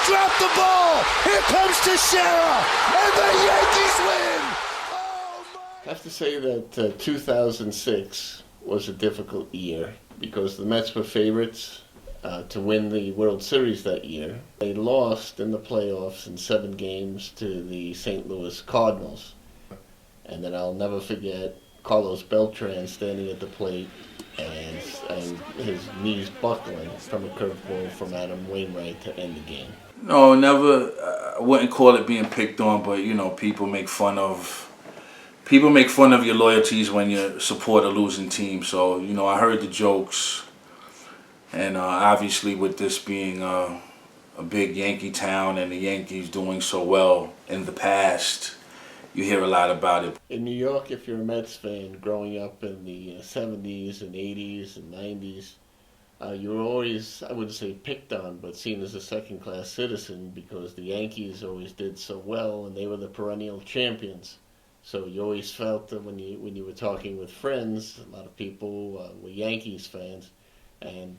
Yankees drop the ball. Here comes Teixeira, and the Yankees win. I have to say that 2006 was a difficult year because the Mets were favorites to win the World Series that year. They lost in the playoffs in 7 games to the St. Louis Cardinals. And then I'll never forget Carlos Beltran standing at the plate and his knees buckling from a curveball from Adam Wainwright to end the game. No, never. I wouldn't call it being picked on, but people make fun of your loyalties when you support a losing team. So I heard the jokes, and obviously with this being a big Yankee town and the Yankees doing so well in the past, you hear a lot about it. In New York, if you're a Mets fan growing up in the 70s and 80s and 90s, you were always, I wouldn't say picked on, but seen as a second-class citizen because the Yankees always did so well and they were the perennial champions. So you always felt that when you were talking with friends, a lot of people were Yankees fans.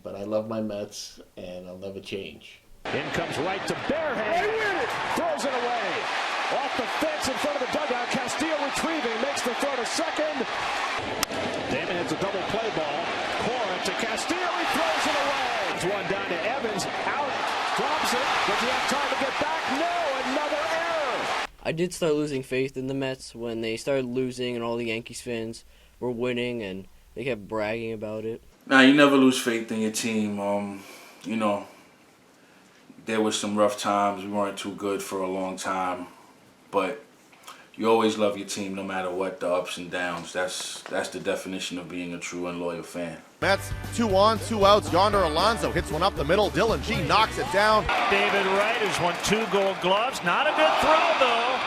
But I love my Mets, and I'll never change. In comes right to Barehand. Throws it away. Off the fence in front of the dugout. Castillo retrieving. Makes the throw to second. Damon hits a double play ball. Cora to Castillo. He throws it away. It's one down to Evans. Out. Drops it. Does he have time to get back? No. Another error. I did start losing faith in the Mets when they started losing and all the Yankees fans were winning and they kept bragging about it. Nah, you never lose faith in your team. There was some rough times. We weren't too good for a long time. But you always love your team no matter what, the ups and downs. That's the definition of being a true and loyal fan. Mets, 2 on, 2 outs. Yonder Alonso hits one up the middle. Dylan G knocks it down. David Wright has won 2 Gold Gloves. Not a good throw, though.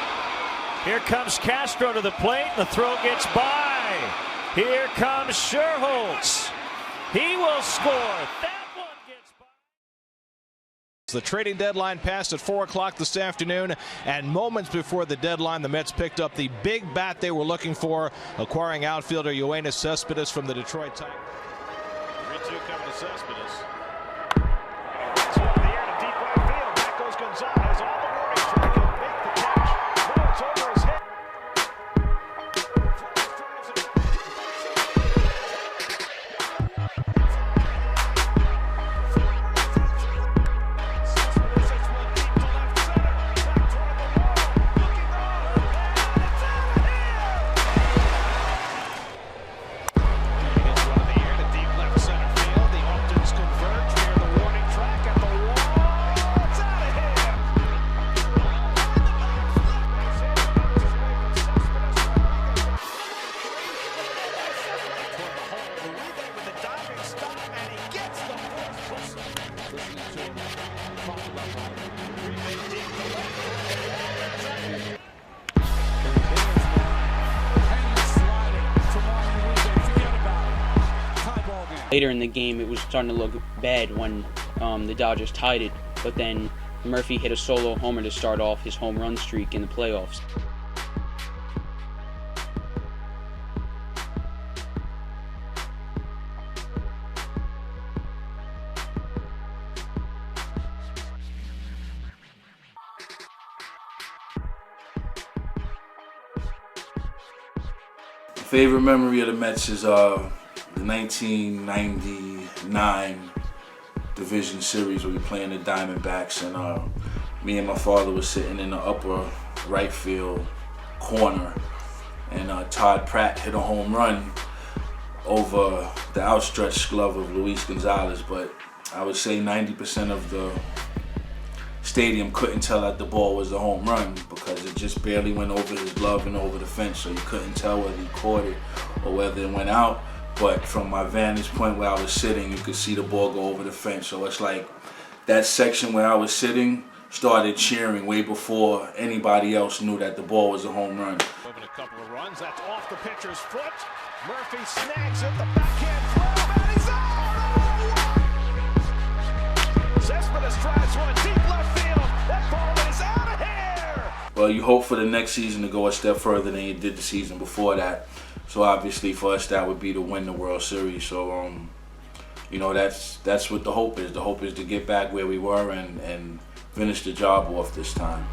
Here comes Castro to the plate. The throw gets by. Here comes Scherholtz. He will score. That one gets by. The trading deadline passed at 4 o'clock this afternoon, and moments before the deadline, the Mets picked up the big bat they were looking for, acquiring outfielder Yoenis Cespedes from the Detroit Tigers. 3-2 coming to Cespedes. It's over the air to deep right field. Back goes Gonzalez on the warning track. He'll make the catch. No, it's over his head. Later in the game, it was starting to look bad when the Dodgers tied it, but then Murphy hit a solo homer to start off his home run streak in the playoffs. Favorite memory of the Mets is the 1999 Division Series where we playing the Diamondbacks, and me and my father was sitting in the upper right field corner, and Todd Pratt hit a home run over the outstretched glove of Luis Gonzalez, but I would say 90% of the stadium couldn't tell that the ball was a home run because it just barely went over his glove and over the fence, so you couldn't tell whether he caught it or whether it went out. But from my vantage point where I was sitting, you could see the ball go over the fence. So it's like that section where I was sitting started cheering way before anybody else knew that the ball was a home run. Moving a couple of runs, that's off the pitcher's foot. Murphy snags it, the backhand throw, and he's out! Cespedes tries one deep left field. That ball is out of here! Well, you hope for the next season to go a step further than you did the season before that. So obviously for us that would be to win the World Series. So that's what the hope is. The hope is to get back where we were and finish the job off this time.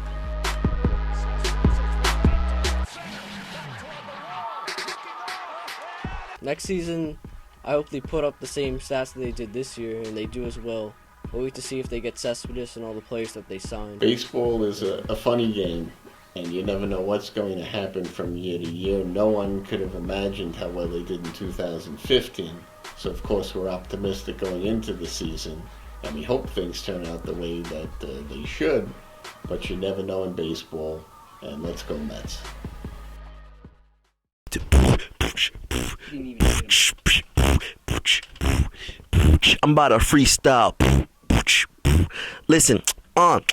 Next season, I hope they put up the same stats that they did this year, and they do as well. We'll wait to see if they get Cespedes and all the players that they signed. Baseball is a funny game, and you never know what's going to happen from year to year. No one could have imagined how well they did in 2015. So, of course, we're optimistic going into the season, and we hope things turn out the way that they should. But you never know in baseball, and let's go Mets. I'm about to freestyle. Listen,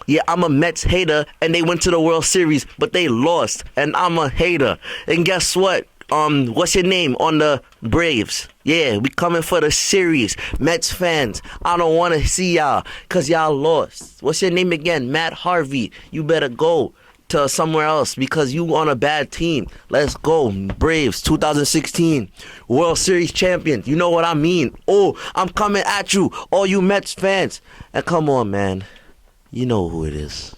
yeah, I'm a Mets hater, and they went to the World Series, but they lost, and I'm a hater. And guess what? What's your name on the Braves? Yeah, we coming for the series. Mets fans, I don't want to see y'all, because y'all lost. What's your name again? Matt Harvey. You better go to somewhere else because you on a bad team. Let's go, Braves, 2016 World Series champion. You know what I mean? Oh, I'm coming at you, all you Mets fans. And come on, man. You know who it is.